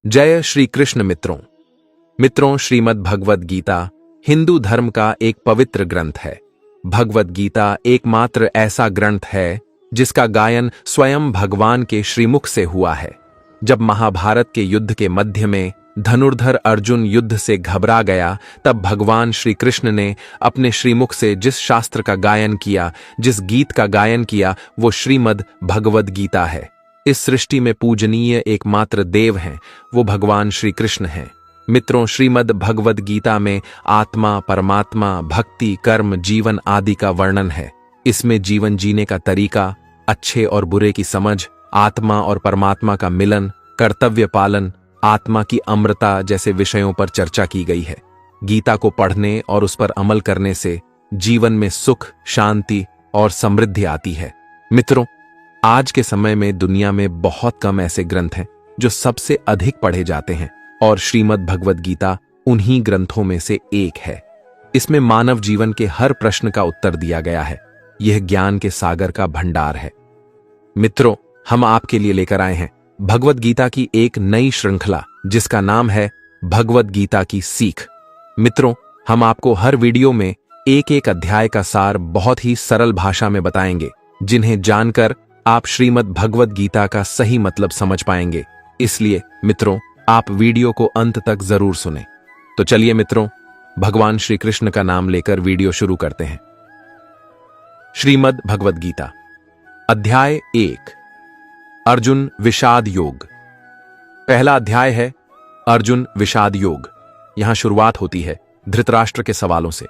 जय श्री कृष्ण मित्रों श्रीमद् भगवद गीता हिंदू धर्म का एक पवित्र ग्रंथ है। भगवद गीता एकमात्र ऐसा ग्रंथ है जिसका गायन स्वयं भगवान के श्रीमुख से हुआ है। जब महाभारत के युद्ध के मध्य में धनुर्धर अर्जुन युद्ध से घबरा गया, तब भगवान श्री कृष्ण ने अपने श्रीमुख से जिस शास्त्र का गायन किया, जिस गीत का गायन किया, वो श्रीमद् भगवद गीता है। इस सृष्टि में पूजनीय एकमात्र देव हैं, वो भगवान श्री कृष्ण हैं। मित्रों, श्रीमद् भगवद गीता में आत्मा, परमात्मा, भक्ति, कर्म, जीवन आदि का वर्णन है। इसमें जीवन जीने का तरीका, अच्छे और बुरे की समझ, आत्मा और परमात्मा का मिलन, कर्तव्य पालन, आत्मा की अमरता जैसे विषयों पर चर्चा की गई है। गीता को पढ़ने और उस पर अमल करने से जीवन में सुख, शांति और समृद्धि आती है। मित्रों, आज के समय में दुनिया में बहुत कम ऐसे ग्रंथ हैं जो सबसे अधिक पढ़े जाते हैं, और श्रीमद् भगवद गीता उन्हीं ग्रंथों में से एक है। इसमें मानव जीवन के हर प्रश्न का उत्तर दिया गया है। यह ज्ञान के सागर का भंडार है। मित्रों, हम आपके लिए लेकर आए हैं भगवद गीता की एक नई श्रृंखला, जिसका नाम है भगवद गीता की सीख। मित्रों, हम आपको हर वीडियो में एक एक अध्याय का सार बहुत ही सरल भाषा में बताएंगे, जिन्हें जानकर आप श्रीमद् भगवद गीता का सही मतलब समझ पाएंगे। इसलिए मित्रों, आप वीडियो को अंत तक जरूर सुनें। तो चलिए मित्रों, भगवान श्री कृष्ण का नाम लेकर वीडियो शुरू करते हैं। श्रीमद् भगवद गीता अध्याय 1, अर्जुन विषाद योग। पहला अध्याय है अर्जुन विषाद योग। यहां शुरुआत होती है धृतराष्ट्र के सवालों से।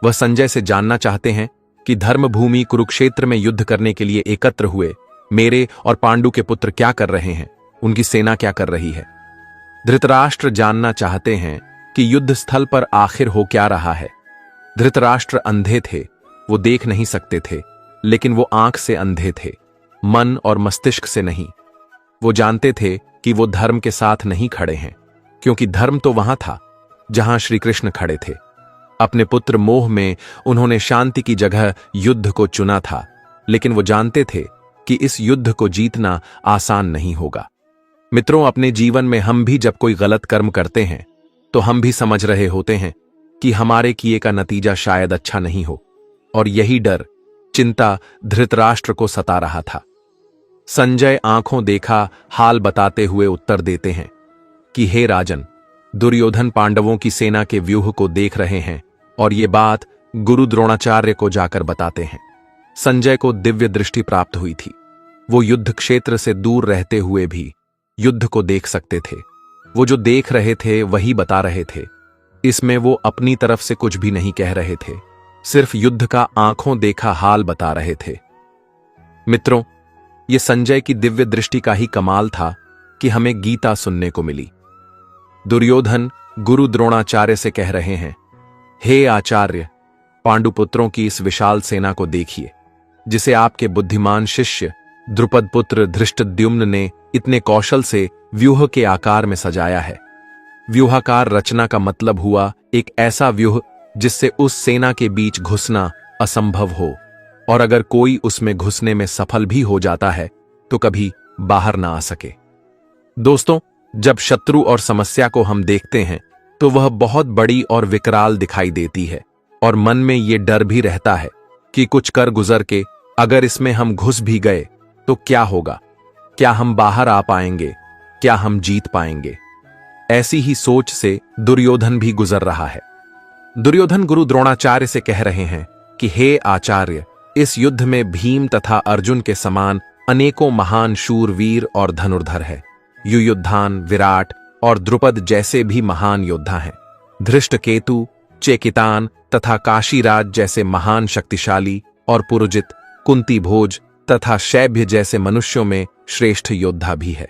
वह संजय से जानना चाहते हैं कि धर्मभूमि कुरुक्षेत्र में युद्ध करने के लिए एकत्र हुए मेरे और पांडु के पुत्र क्या कर रहे हैं, उनकी सेना क्या कर रही है। धृतराष्ट्र जानना चाहते हैं कि युद्ध स्थल पर आखिर हो क्या रहा है। धृतराष्ट्र अंधे थे, वो देख नहीं सकते थे, लेकिन वो आंख से अंधे थे, मन और मस्तिष्क से नहीं। वो जानते थे कि वो धर्म के साथ नहीं खड़े हैं, क्योंकि धर्म तो वहां था जहां श्री कृष्ण खड़े थे। अपने पुत्र मोह में उन्होंने शांति की जगह युद्ध को चुना था, लेकिन वो जानते थे कि इस युद्ध को जीतना आसान नहीं होगा। मित्रों, अपने जीवन में हम भी जब कोई गलत कर्म करते हैं तो हम भी समझ रहे होते हैं कि हमारे किए का नतीजा शायद अच्छा नहीं हो, और यही डर, चिंता धृतराष्ट्र को सता रहा था। संजय आंखों देखा हाल बताते हुए उत्तर देते हैं कि हे राजन, दुर्योधन पांडवों की सेना के व्यूह को देख रहे हैं और ये बात गुरु द्रोणाचार्य को जाकर बताते हैं। संजय को दिव्य दृष्टि प्राप्त हुई थी। वो युद्ध क्षेत्र से दूर रहते हुए भी युद्ध को देख सकते थे। वो जो देख रहे थे वही बता रहे थे। इसमें वो अपनी तरफ से कुछ भी नहीं कह रहे थे, सिर्फ युद्ध का आंखों देखा हाल बता रहे थे। मित्रों, ये संजय की दिव्य दृष्टि का ही कमाल था कि हमें गीता सुनने को मिली। दुर्योधन गुरु द्रोणाचार्य से कह रहे हैं, हे आचार्य, पांडुपुत्रों की इस विशाल सेना को देखिए, जिसे आपके बुद्धिमान शिष्य द्रुपद पुत्र धृष्टद्युम्न ने इतने कौशल से व्यूह के आकार में सजाया है। व्यूहाकार रचना का मतलब हुआ एक ऐसा व्यूह जिससे उस सेना के बीच घुसना असंभव हो, और अगर कोई उसमें घुसने में सफल भी हो जाता है तो कभी बाहर ना आ सके। दोस्तों, जब शत्रु और समस्या को हम देखते हैं तो वह बहुत बड़ी और विकराल दिखाई देती है, और मन में ये डर भी रहता है कि कुछ कर गुजर के अगर इसमें हम घुस भी गए तो क्या होगा, क्या हम बाहर आ पाएंगे, क्या हम जीत पाएंगे। ऐसी ही सोच से दुर्योधन भी गुजर रहा है। दुर्योधन गुरु द्रोणाचार्य से कह रहे हैं कि हे आचार्य, इस युद्ध में भीम तथा अर्जुन के समान अनेकों महान शूरवीर और धनुर्धर है। युयुधान, विराट और द्रुपद जैसे भी महान योद्धा हैं। धृष्टकेतु, चेकितान तथा काशीराज जैसे महान शक्तिशाली और पुरुजित, कुंती भोज तथा शैभ्य जैसे मनुष्यों में श्रेष्ठ योद्धा भी है।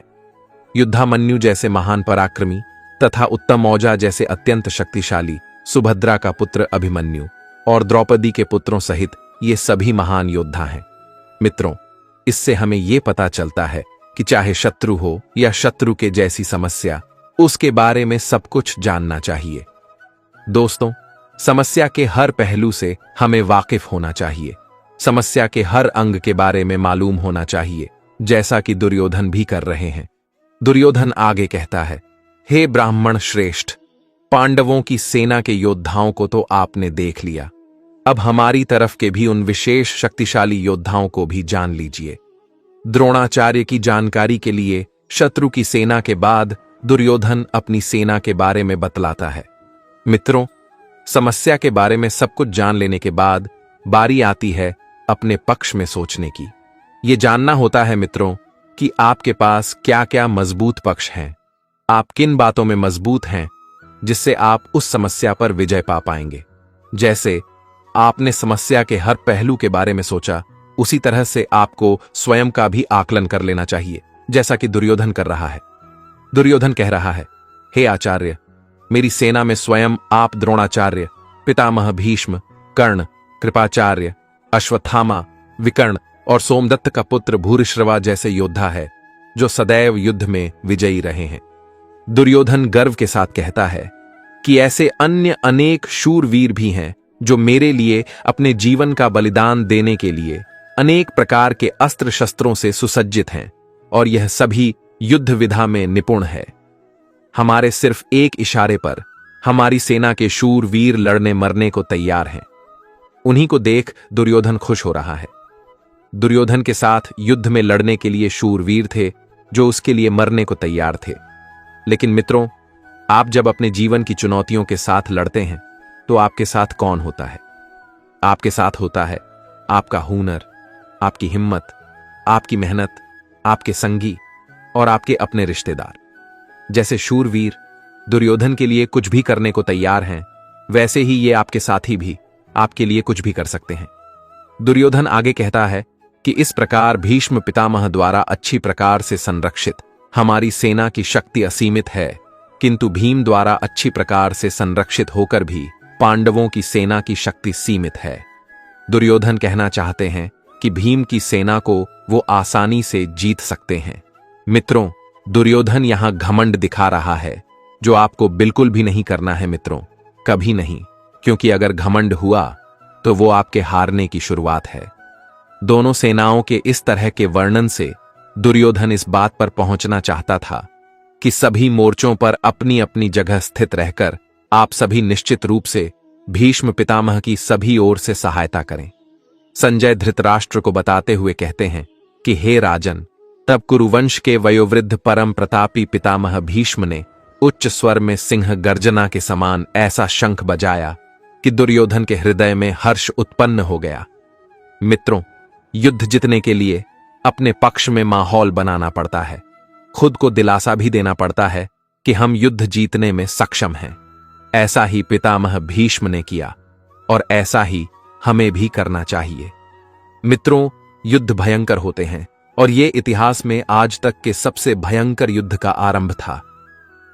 युद्धामन्यु जैसे महान पराक्रमी तथा उत्तमौजा जैसे अत्यंत शक्तिशाली, सुभद्रा का पुत्र अभिमन्यु और द्रौपदी के पुत्रों सहित ये सभी महान योद्धा हैं। मित्रों, इससे हमें ये पता चलता है कि चाहे शत्रु हो या शत्रु के जैसी समस्या, उसके बारे में सब कुछ जानना चाहिए। दोस्तों, समस्या के हर पहलू से हमें वाकिफ होना चाहिए। समस्या के हर अंग के बारे में मालूम होना चाहिए, जैसा कि दुर्योधन भी कर रहे हैं। दुर्योधन आगे कहता है हे ब्राह्मण श्रेष्ठ, पांडवों की सेना के योद्धाओं को तो आपने देख लिया, अब हमारी तरफ के भी उन विशेष शक्तिशाली योद्धाओं को भी जान लीजिए। द्रोणाचार्य की जानकारी के लिए शत्रु की सेना के बाद दुर्योधन अपनी सेना के बारे में बतलाता है। मित्रों, समस्या के बारे में सब कुछ जान लेने के बाद बारी आती है अपने पक्ष में सोचने की। ये जानना होता है मित्रों कि आपके पास क्या क्या मजबूत पक्ष हैं, आप किन बातों में मजबूत हैं जिससे आप उस समस्या पर विजय पा पाएंगे। जैसे आपने समस्या के हर पहलू के बारे में सोचा, उसी तरह से आपको स्वयं का भी आकलन कर लेना चाहिए, जैसा कि दुर्योधन कर रहा है। दुर्योधन कह रहा है, हे आचार्य, मेरी सेना में स्वयं आप द्रोणाचार्य, पितामह भीष्म, कर्ण, कृपाचार्य, अश्वत्थामा, विकर्ण और सोमदत्त का पुत्र भूरिश्रवा जैसे योद्धा है जो सदैव युद्ध में विजयी रहे हैं। दुर्योधन गर्व के साथ कहता है कि ऐसे अन्य अनेक शूरवीर भी हैं जो मेरे लिए अपने जीवन का बलिदान देने के लिए अनेक प्रकार के अस्त्र शस्त्रों से सुसज्जित हैं और यह सभी युद्ध विधा में निपुण है। हमारे सिर्फ एक इशारे पर हमारी सेना के शूरवीर लड़ने मरने को तैयार हैं। उन्हीं को देख दुर्योधन खुश हो रहा है। दुर्योधन के साथ युद्ध में लड़ने के लिए शूरवीर थे जो उसके लिए मरने को तैयार थे। लेकिन मित्रों, आप जब अपने जीवन की चुनौतियों के साथ लड़ते हैं तो आपके साथ कौन होता है? आपके साथ होता है आपका हुनर, आपकी हिम्मत, आपकी मेहनत, आपके संगी और आपके अपने रिश्तेदार। जैसे शूरवीर दुर्योधन के लिए कुछ भी करने को तैयार हैं, वैसे ही ये आपके साथी भी आपके लिए कुछ भी कर सकते हैं। दुर्योधन आगे कहता है कि इस प्रकार भीष्म पितामह द्वारा अच्छी प्रकार से संरक्षित हमारी सेना की शक्ति असीमित है, किंतु भीम द्वारा अच्छी प्रकार से संरक्षित होकर भी पांडवों की सेना की शक्ति सीमित है। दुर्योधन कहना चाहते हैं कि भीम की सेना को वो आसानी से जीत सकते हैं। मित्रों, दुर्योधन यहां घमंड दिखा रहा है जो आपको बिल्कुल भी नहीं करना है मित्रों, कभी नहीं, क्योंकि अगर घमंड हुआ तो वो आपके हारने की शुरुआत है। दोनों सेनाओं के इस तरह के वर्णन से दुर्योधन इस बात पर पहुंचना चाहता था कि सभी मोर्चों पर अपनी अपनी जगह स्थित रहकर आप सभी निश्चित रूप से भीष्म पितामह की सभी ओर से सहायता करें। संजय धृतराष्ट्र को बताते हुए कहते हैं कि हे राजन, तब कुरुवंश के वयोवृद्ध परम प्रतापी पितामह भीष्म ने उच्च स्वर में सिंह गर्जना के समान ऐसा शंख बजाया कि दुर्योधन के हृदय में हर्ष उत्पन्न हो गया। मित्रों, युद्ध जीतने के लिए अपने पक्ष में माहौल बनाना पड़ता है, खुद को दिलासा भी देना पड़ता है कि हम युद्ध जीतने में सक्षम हैं। ऐसा ही पितामह भीष्म ने किया और ऐसा ही हमें भी करना चाहिए। मित्रों, युद्ध भयंकर होते हैं और ये इतिहास में आज तक के सबसे भयंकर युद्ध का आरंभ था।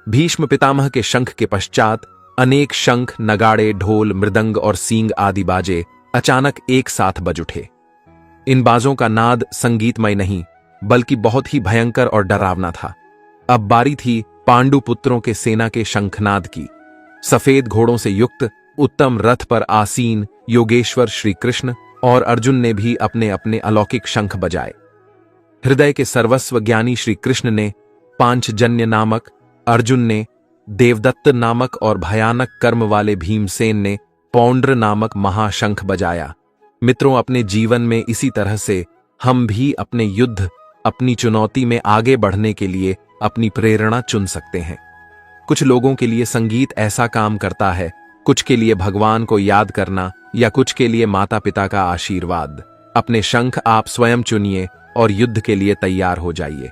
भीष्म पितामह के शंख के पश्चात अनेक शंख, नगाड़े, ढोल, मृदंग और सींग आदि बाजे अचानक एक साथ बज उठे। इन बाजों का नाद संगीतमय नहीं बल्कि बहुत ही भयंकर और डरावना था। अब बारी थी पांडु पुत्रों के सेना के शंखनाद की। सफेद घोड़ों से युक्त उत्तम रथ पर आसीन योगेश्वर श्री कृष्ण और अर्जुन ने भी अपने अपने अलौकिक शंख बजाए। हृदय के सर्वस्व ज्ञानी श्री कृष्ण ने पांचजन्य नामक, अर्जुन ने देवदत्त नामक और भयानक कर्म वाले भीमसेन ने पौंड्र नामक महाशंख बजाया। मित्रों, अपने जीवन में इसी तरह से हम भी अपने युद्ध, अपनी चुनौती में आगे बढ़ने के लिए अपनी प्रेरणा चुन सकते हैं। कुछ लोगों के लिए संगीत ऐसा काम करता है, कुछ के लिए भगवान को याद करना या कुछ के लिए माता पिता का आशीर्वाद। अपने शंख आप स्वयं चुनिए और युद्ध के लिए तैयार हो जाइए।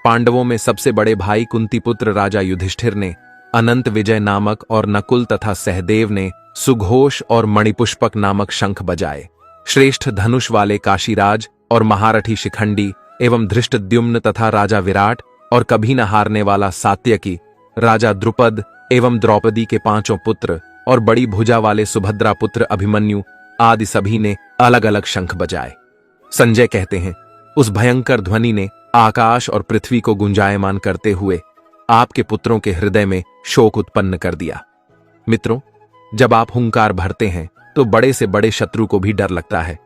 पांडवों में सबसे बड़े भाई कुंती पुत्र राजा युधिष्ठिर ने अनंत विजय नामक और नकुल तथा सहदेव ने सुघोष और मणिपुष्पक नामक शंख बजाए। श्रेष्ठ धनुष वाले काशीराज और महारथी शिखंडी एवं धृष्टद्युम्न तथा राजा विराट और कभी न हारने वाला सात्यकी, राजा द्रुपद एवं द्रौपदी के पांचों पुत्र और बड़ी भुजा वाले सुभद्रा पुत्र अभिमन्यु आदि सभी ने अलग अलग शंख बजाए। संजय कहते हैं, उस भयंकर ध्वनि ने आकाश और पृथ्वी को गुंजायमान करते हुए आपके पुत्रों के हृदय में शोक उत्पन्न कर दिया। मित्रों, जब आप हुंकार भरते हैं तो बड़े से बड़े शत्रु को भी डर लगता है।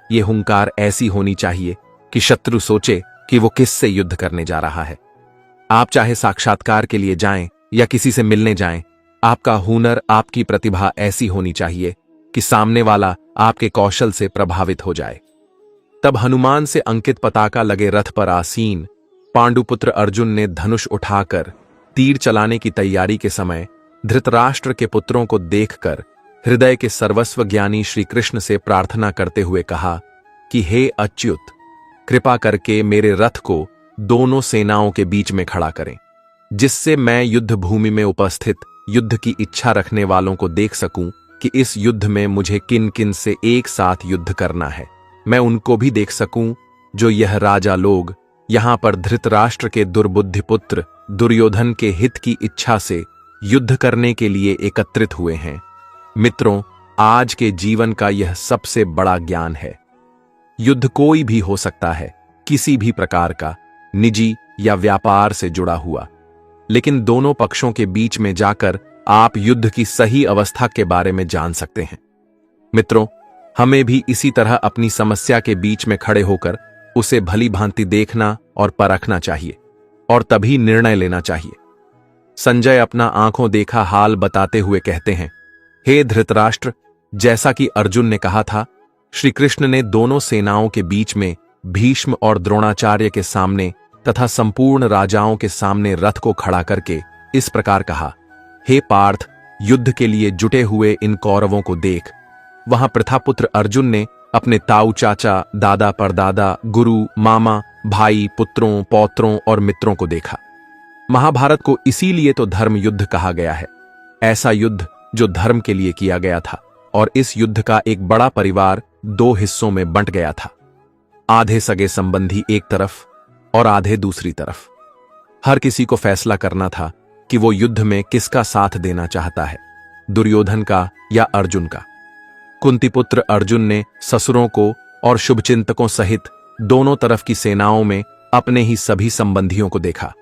ये हुंकार ऐसी होनी चाहिए कि शत्रु सोचे कि वो किससे युद्ध करने जा रहा है। आप चाहे साक्षात्कार के लिए जाएं या किसी से मिलने जाएं, आपका हुनर, आपकी प्रतिभा ऐसी होनी चाहिए कि सामने वाला आपके कौशल से प्रभावित हो जाए। तब हनुमान से अंकित पताका लगे रथ पर आसीन पांडुपुत्र अर्जुन ने धनुष उठाकर तीर चलाने की तैयारी के समय धृतराष्ट्र के पुत्रों को देखकर हृदय के सर्वस्व ज्ञानी श्री कृष्ण से प्रार्थना करते हुए कहा कि हे अच्युत, कृपा करके मेरे रथ को दोनों सेनाओं के बीच में खड़ा करें, जिससे मैं युद्ध भूमि में उपस्थित युद्ध की इच्छा रखने वालों को देख सकूं कि इस युद्ध में मुझे किन किन से एक साथ युद्ध करना है। मैं उनको भी देख सकूं जो यह राजा लोग यहां पर धृतराष्ट्र के दुर्बुद्धि पुत्र दुर्योधन के हित की इच्छा से युद्ध करने के लिए एकत्रित हुए हैं। मित्रों, आज के जीवन का यह सबसे बड़ा ज्ञान है। युद्ध कोई भी हो सकता है, किसी भी प्रकार का, निजी या व्यापार से जुड़ा हुआ, लेकिन दोनों पक्षों के बीच में जाकर आप युद्ध की सही अवस्था के बारे में जान सकते हैं। मित्रों, हमें भी इसी तरह अपनी समस्या के बीच में खड़े होकर उसे भली भांति देखना और परखना चाहिए और तभी निर्णय लेना चाहिए। संजय अपना आंखों देखा हाल बताते हुए कहते हैं, हे धृतराष्ट्र, जैसा कि अर्जुन ने कहा था, श्री कृष्ण ने दोनों सेनाओं के बीच में भीष्म और द्रोणाचार्य के सामने तथा संपूर्ण राजाओं के सामने रथ को खड़ा करके इस प्रकार कहा, हे पार्थ, युद्ध के लिए जुटे हुए इन कौरवों को देख। वहां प्रथापुत्र अर्जुन ने अपने ताऊ चाचा, दादा परदादा, गुरु, मामा, भाई, पुत्रों, पौत्रों और मित्रों को देखा। महाभारत को इसीलिए तो धर्म युद्ध कहा गया है, ऐसा युद्ध जो धर्म के लिए किया गया था। और इस युद्ध का एक बड़ा परिवार दो हिस्सों में बंट गया था, आधे सगे संबंधी एक तरफ और आधे दूसरी तरफ। हर किसी को फैसला करना था कि वो युद्ध में किसका साथ देना चाहता है, दुर्योधन का या अर्जुन का। कुंतीपुत्र अर्जुन ने ससुरों को और शुभचिंतकों सहित दोनों तरफ की सेनाओं में अपने ही सभी संबंधियों को देखा।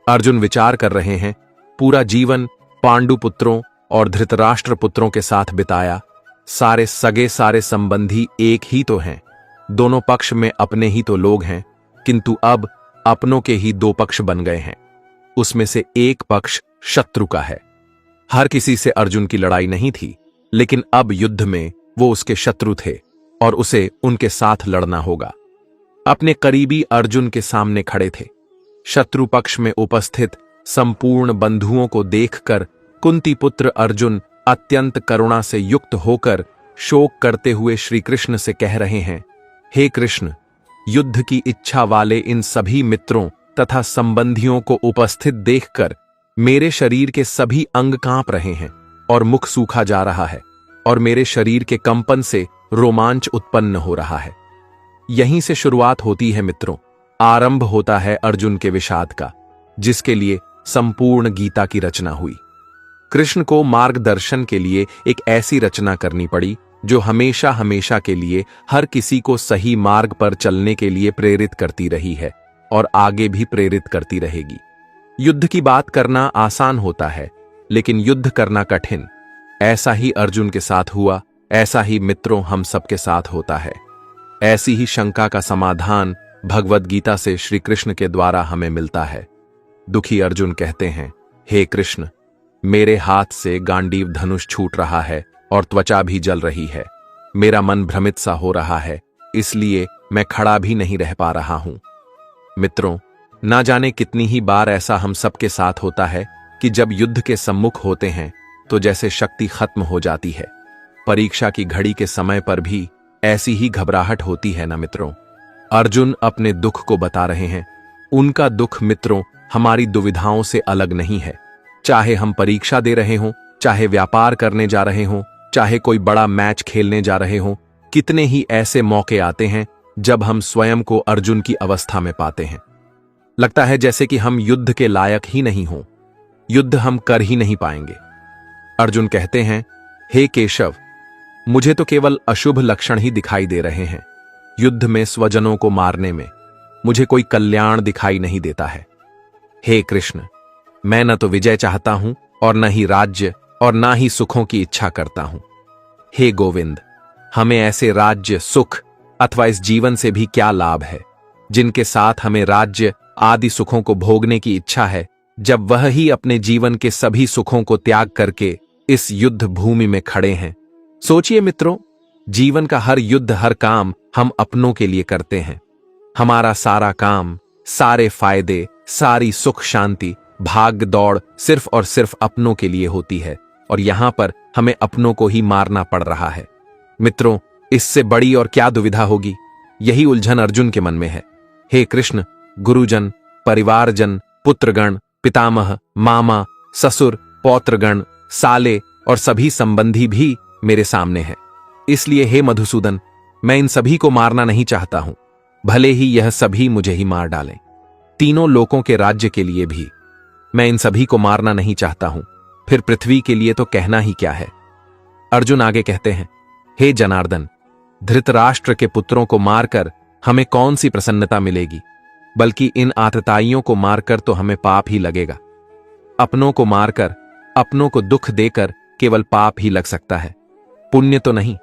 अर्जुन विचार कर रहे हैं, पूरा जीवन पांडु पुत्रों और धृतराष्ट्र पुत्रों के साथ बिताया, सारे सगे सारे संबंधी एक ही तो हैं, दोनों पक्ष में अपने ही तो लोग हैं, किंतु अब अपनों के ही दो पक्ष बन गए हैं। उसमें से एक पक्ष शत्रु का है। हर किसी से अर्जुन की लड़ाई नहीं थी, लेकिन अब युद्ध में वो उसके शत्रु थे और उसे उनके साथ लड़ना होगा। अपने करीबी अर्जुन के सामने खड़े थे। शत्रु पक्ष में उपस्थित संपूर्ण बंधुओं को देखकर कुंती पुत्र अर्जुन अत्यंत करुणा से युक्त होकर शोक करते हुए श्री कृष्ण से कह रहे हैं, हे कृष्ण, युद्ध की इच्छा वाले इन सभी मित्रों तथा संबंधियों को उपस्थित देखकर मेरे शरीर के सभी अंग कांप रहे हैं और मुख सूखा जा रहा है और मेरे शरीर के कंपन से रोमांच उत्पन्न हो रहा है। यहीं से शुरुआत होती है मित्रों, आरंभ होता है अर्जुन के विषाद का, जिसके लिए संपूर्ण गीता की रचना हुई। कृष्ण को मार्गदर्शन के लिए एक ऐसी रचना करनी पड़ी जो हमेशा हमेशा के लिए हर किसी को सही मार्ग पर चलने के लिए प्रेरित करती रही है और आगे भी प्रेरित करती रहेगी। युद्ध की बात करना आसान होता है, लेकिन युद्ध करना कठिन। ऐसा ही अर्जुन के साथ हुआ, ऐसा ही मित्रों हम सबके साथ होता है। ऐसी ही शंका का समाधान भगवद गीता से श्री कृष्ण के द्वारा हमें मिलता है। दुखी अर्जुन कहते हैं, हे कृष्ण, मेरे हाथ से गांडीव धनुष छूट रहा है और त्वचा भी जल रही है। मेरा मन भ्रमित सा हो रहा है, इसलिए मैं खड़ा भी नहीं रह पा रहा हूं। मित्रों, ना जाने कितनी ही बार ऐसा हम सबके साथ होता है कि जब युद्ध के सम्मुख होते हैं तो जैसे शक्ति खत्म हो जाती है। परीक्षा की घड़ी के समय पर भी ऐसी ही घबराहट होती है ना मित्रों। अर्जुन अपने दुख को बता रहे हैं। उनका दुख मित्रों हमारी दुविधाओं से अलग नहीं है। चाहे हम परीक्षा दे रहे हों, चाहे व्यापार करने जा रहे हों, चाहे कोई बड़ा मैच खेलने जा रहे हों, कितने ही ऐसे मौके आते हैं जब हम स्वयं को अर्जुन की अवस्था में पाते हैं। लगता है जैसे कि हम युद्ध के लायक ही नहीं हों, युद्ध हम कर ही नहीं पाएंगे। अर्जुन कहते हैं, हे केशव, मुझे तो केवल अशुभ लक्षण ही दिखाई दे रहे हैं। युद्ध में स्वजनों को मारने में मुझे कोई कल्याण दिखाई नहीं देता है। हे कृष्ण, मैं न तो विजय चाहता हूं और न ही राज्य और न ही सुखों की इच्छा करता हूं। हे गोविंद, हमें ऐसे राज्य, सुख अथवा इस जीवन से भी क्या लाभ है जिनके साथ हमें राज्य आदि सुखों को भोगने की इच्छा है, जब वह ही अपने जीवन के सभी सुखों को त्याग करके इस युद्ध भूमि में खड़े हैं। सोचिए मित्रों, जीवन का हर युद्ध, हर काम हम अपनों के लिए करते हैं। हमारा सारा काम, सारे फायदे, सारी सुख शांति, भाग दौड़ सिर्फ और सिर्फ अपनों के लिए होती है, और यहां पर हमें अपनों को ही मारना पड़ रहा है। मित्रों, इससे बड़ी और क्या दुविधा होगी? यही उलझन अर्जुन के मन में है। हे कृष्ण, गुरुजन, परिवारजन, पुत्रगण, पितामह, मामा, ससुर, पौत्रगण, साले और सभी संबंधी भी मेरे सामने हैं। इसलिए हे मधुसूदन, मैं इन सभी को मारना नहीं चाहता हूं, भले ही यह सभी मुझे ही मार डालें। तीनों लोकों के राज्य के लिए भी मैं इन सभी को मारना नहीं चाहता हूं, फिर पृथ्वी के लिए तो कहना ही क्या है। अर्जुन आगे कहते हैं, हे जनार्दन, धृतराष्ट्र के पुत्रों को मारकर हमें कौन सी प्रसन्नता मिलेगी, बल्कि इन आतताइयों को मारकर तो हमें पाप ही लगेगा। अपनों को मारकर, अपनों को दुख देकर केवल पाप ही लग सकता है, पुण्य तो नहीं।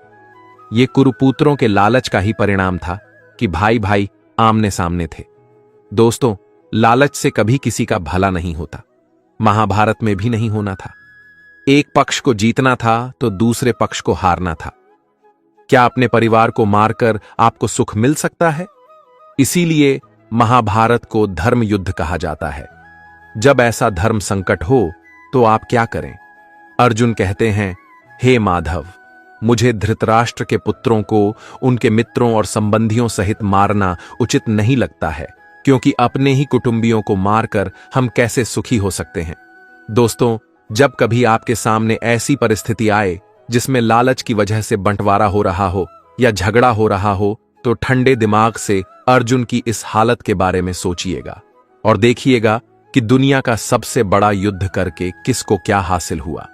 ये कुरुपुत्रों के लालच का ही परिणाम था कि भाई भाई आमने सामने थे। दोस्तों, लालच से कभी किसी का भला नहीं होता, महाभारत में भी नहीं होना था। एक पक्ष को जीतना था तो दूसरे पक्ष को हारना था। क्या अपने परिवार को मारकर आपको सुख मिल सकता है? इसीलिए महाभारत को धर्म युद्ध कहा जाता है। जब ऐसा धर्म संकट हो तो आप क्या करें? अर्जुन कहते हैं, हे माधव, मुझे धृतराष्ट्र के पुत्रों को उनके मित्रों और संबंधियों सहित मारना उचित नहीं लगता है, क्योंकि अपने ही कुटुंबियों को मारकर हम कैसे सुखी हो सकते हैं। दोस्तों, जब कभी आपके सामने ऐसी परिस्थिति आए जिसमें लालच की वजह से बंटवारा हो रहा हो या झगड़ा हो रहा हो, तो ठंडे दिमाग से अर्जुन की इस हालत के बारे में सोचिएगा और देखिएगा कि दुनिया का सबसे बड़ा युद्ध करके किसको क्या हासिल हुआ।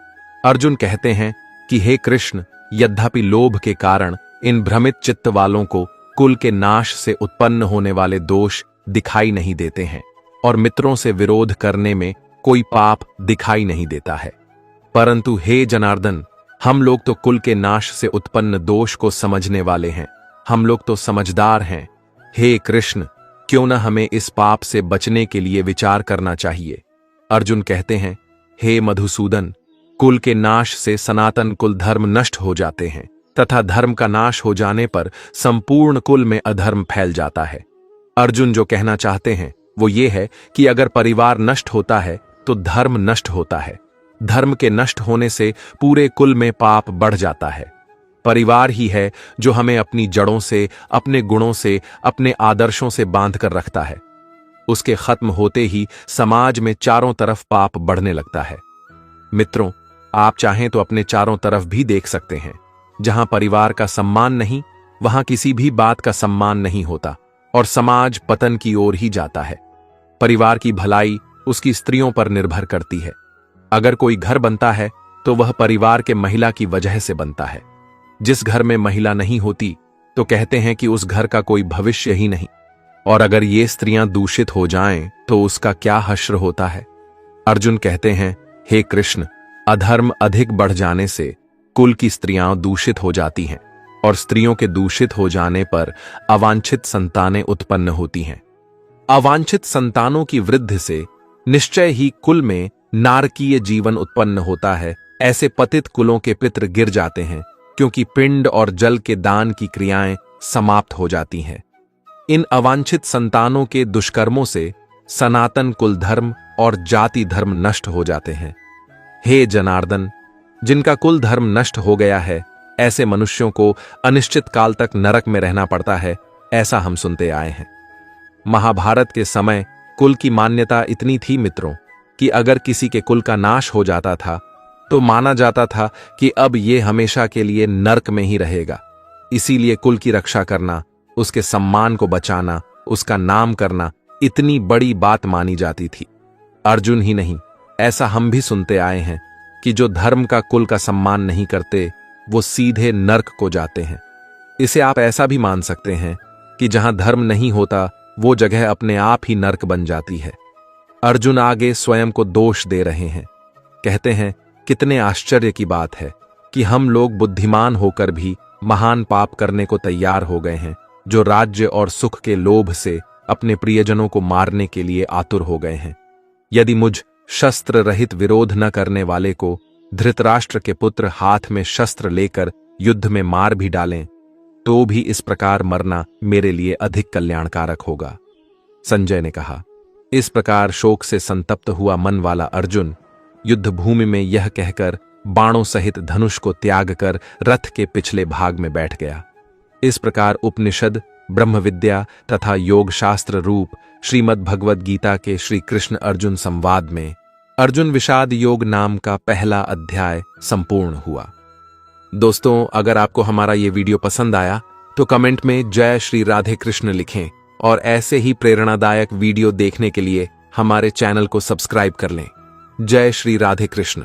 अर्जुन कहते हैं कि हे कृष्ण, यद्यपि लोभ के कारण इन भ्रमित चित्त वालों को कुल के नाश से उत्पन्न होने वाले दोष दिखाई नहीं देते हैं और मित्रों से विरोध करने में कोई पाप दिखाई नहीं देता है, परंतु हे जनार्दन, हम लोग तो कुल के नाश से उत्पन्न दोष को समझने वाले हैं, हम लोग तो समझदार हैं। हे कृष्ण, क्यों न हमें इस पाप से बचने के लिए विचार करना चाहिए। अर्जुन कहते हैं, हे मधुसूदन, कुल के नाश से सनातन कुल धर्म नष्ट हो जाते हैं तथा धर्म का नाश हो जाने पर संपूर्ण कुल में अधर्म फैल जाता है। अर्जुन जो कहना चाहते हैं वो ये है कि अगर परिवार नष्ट होता है तो धर्म नष्ट होता है, धर्म के नष्ट होने से पूरे कुल में पाप बढ़ जाता है। परिवार ही है जो हमें अपनी जड़ों से, अपने गुणों से, अपने आदर्शों से बांध कर रखता है। उसके खत्म होते ही समाज में चारों तरफ पाप बढ़ने लगता है। मित्रों, आप चाहें तो अपने चारों तरफ भी देख सकते हैं। जहां परिवार का सम्मान नहीं, वहां किसी भी बात का सम्मान नहीं होता और समाज पतन की ओर ही जाता है। परिवार की भलाई उसकी स्त्रियों पर निर्भर करती है। अगर कोई घर बनता है तो वह परिवार के महिला की वजह से बनता है। जिस घर में महिला नहीं होती तो कहते हैं कि उस घर का कोई भविष्य ही नहीं, और अगर ये स्त्रियां दूषित हो जाएं तो उसका क्या हश्र होता है। अर्जुन कहते हैं, हे कृष्ण, अधर्म अधिक बढ़ जाने से कुल की स्त्रियां दूषित हो जाती हैं और स्त्रियों के दूषित हो जाने पर अवांछित संतानें उत्पन्न होती हैं। अवांछित संतानों की वृद्धि से निश्चय ही कुल में नारकीय जीवन उत्पन्न होता है। ऐसे पतित कुलों के पितृ गिर जाते हैं क्योंकि पिंड और जल के दान की क्रियाएं समाप्त हो जाती हैं। इन अवांछित संतानों के दुष्कर्मों से सनातन कुल धर्म और जाति धर्म नष्ट हो जाते हैं। हे जनार्दन, जिनका कुल धर्म नष्ट हो गया है, ऐसे मनुष्यों को अनिश्चित काल तक नरक में रहना पड़ता है, ऐसा हम सुनते आए हैं। महाभारत के समय कुल की मान्यता इतनी थी मित्रों कि अगर किसी के कुल का नाश हो जाता था तो माना जाता था कि अब ये हमेशा के लिए नरक में ही रहेगा। इसीलिए कुल की रक्षा करना, उसके सम्मान को बचाना, उसका नाम करना इतनी बड़ी बात मानी जाती थी। अर्जुन ही नहीं, ऐसा हम भी सुनते आए हैं कि जो धर्म का कुल का सम्मान नहीं करते वो सीधे नरक को जाते हैं। इसे आप ऐसा भी मान सकते हैं कि जहां धर्म नहीं होता वो जगह अपने आप ही नरक बन जाती है। अर्जुन आगे स्वयं को दोष दे रहे हैं। कहते हैं, कितने आश्चर्य की बात है कि हम लोग बुद्धिमान होकर भी महान पाप करने को तैयार हो गए हैं, जो राज्य और सुख के लोभ से अपने प्रियजनों को मारने के लिए आतुर हो गए हैं। यदि मुझ शस्त्र रहित विरोध न करने वाले को धृतराष्ट्र के पुत्र हाथ में शस्त्र लेकर युद्ध में मार भी डालें तो भी इस प्रकार मरना मेरे लिए अधिक कल्याणकारक होगा। संजय ने कहा। इस प्रकार शोक से संतप्त हुआ मन वाला अर्जुन युद्ध भूमि में यह कहकर बाणों सहित धनुष को त्याग कर रथ के पिछले भाग में बैठ गया। इस प्रकार उपनिषद, ब्रह्म विद्या तथा योग शास्त्र रूप श्रीमद् भगवद गीता के श्री कृष्ण अर्जुन संवाद में अर्जुन विषाद योग नाम का पहला अध्याय संपूर्ण हुआ। दोस्तों, अगर आपको हमारा ये वीडियो पसंद आया तो कमेंट में जय श्री राधे कृष्ण लिखें और ऐसे ही प्रेरणादायक वीडियो देखने के लिए हमारे चैनल को सब्सक्राइब कर लें। जय श्री राधे कृष्ण।